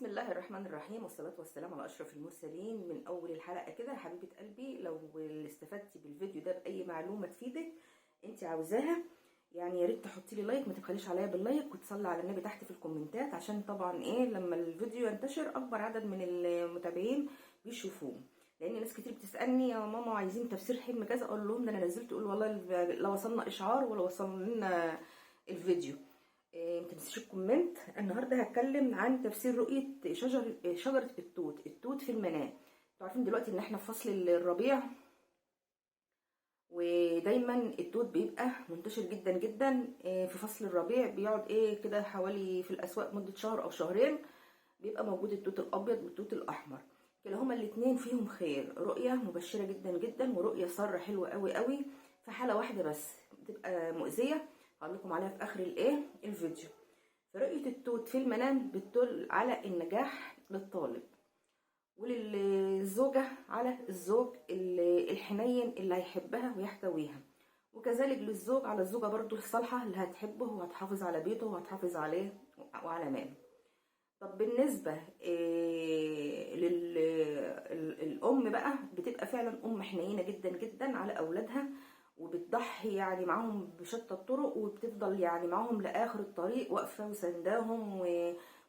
بسم الله الرحمن الرحيم، والصلاة والسلام على أشرف المرسلين. من أول الحلقة كده يا حبيبة قلبي، لو استفدتي بالفيديو ده بأي معلومة تفيدك انت عاوزاها، يعني يا ريت تحطي لي لايك، ما تبخليش عليا باللايك، وتصلي على النبي تحت في الكومنتات، عشان طبعا لما الفيديو ينتشر أكبر عدد من المتابعين بيشوفوه. لأن ناس كتير بتسألني يا ماما عايزين تفسير حلم كذا، أقول لهم ده أنا نزلت، أقول والله لو وصلنا إشعار ولا وصلنا لنا الفيديو. ما تنسيش الكومنت. النهارده هتكلم عن تفسير رؤيه شجره التوت في المنام. انتوا عارفين دلوقتي ان احنا في فصل الربيع، ودايما التوت بيبقى منتشر جدا جدا. في فصل الربيع بيقعد كده حوالي في الاسواق مده شهر او شهرين، بيبقى موجود التوت الابيض والتوت الاحمر. كلاهما الاتنين فيهم خير، رؤيه مبشره جدا جدا ورؤيه ساره حلوه قوي قوي. في حاله واحده بس بتبقى مؤذيه، هقول لكم عليها في اخر الفيديو. فرؤية التوت في المنام بتدل على النجاح للطالب، وللزوجة على الزوج الحنين اللي هيحبها ويحتويها، وكذلك للزوج على الزوجة برضو الصالحة اللي هتحبه وهتحافظ على بيته وهتحافظ عليه وعلى ماله. طب بالنسبة للأم بقى، بتبقى فعلا أم حنينة جدا جدا على أولادها، وبتضحي يعني معاهم بشتى الطرق، وبتفضل يعني معاهم لآخر الطريق واقفة وسنداهم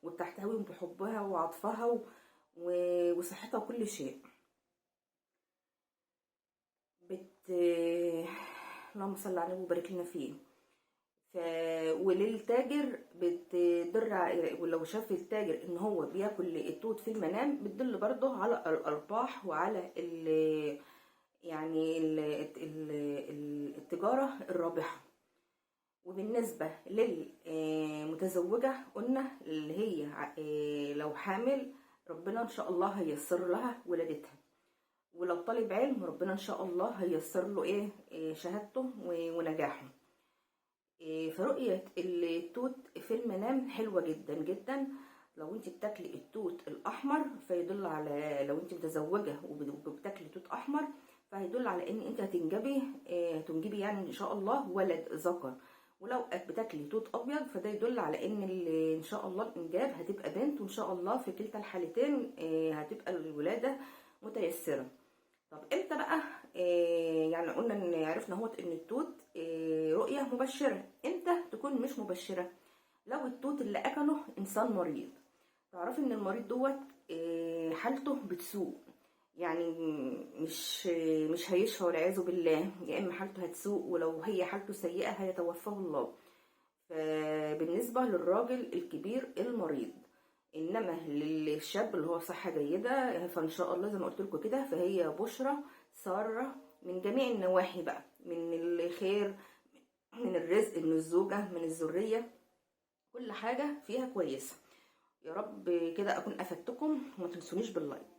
وبتحتويهم بحبها وعطفها وصحتها وكل شيء. اللهم صل على النبي وبارك لنا فيه. وللتاجر بتدل، ولو شاف التاجر ان هو بياكل التوت في المنام، بتدل برضه على الارباح وعلى يعني التجارة الرابحة. وبالنسبة للمتزوجة قلنا اللي هي لو حامل ربنا ان شاء الله هيسر لها ولادتها، ولو طالب علم ربنا ان شاء الله هيسر له شهادته ونجاحه. فرؤية التوت في المنام حلوة جدا جدا. لو انت بتاكلي التوت الاحمر فيدل على، لو انت متزوجة وبتاكلي توت احمر فهيدل على ان انت هتنجبي يعني ان شاء الله ولد ذكر. ولو بتاكلي توت ابيض فده يدل على ان ان شاء الله الانجاب هتبقى بنت، وان شاء الله في كلتا الحالتين هتبقى الولادة متيسرة. طب امتى بقى يعني قلنا ان عرفنا هو ان التوت رؤية مبشرة، امتى تكون مش مبشرة؟ لو التوت اللي اكله انسان مريض، تعرفي ان المريض دوت حالته بتسوء، يعني مش هيشفى والعياذ بالله، يا اما حالته هتسوء، ولو هي حالته سيئة هيتوفاه الله. فبالنسبة للراجل الكبير المريض، انما للشاب اللي هو صحة جيدة فان شاء الله زي ما قلت لكم كده، فهي بشرة سارة من جميع النواحي بقى، من الخير، من الرزق، من الزوجة، من الذرية، كل حاجة فيها كويسة. يا رب كده اكون افدتكم، وما تنسونيش باللايك.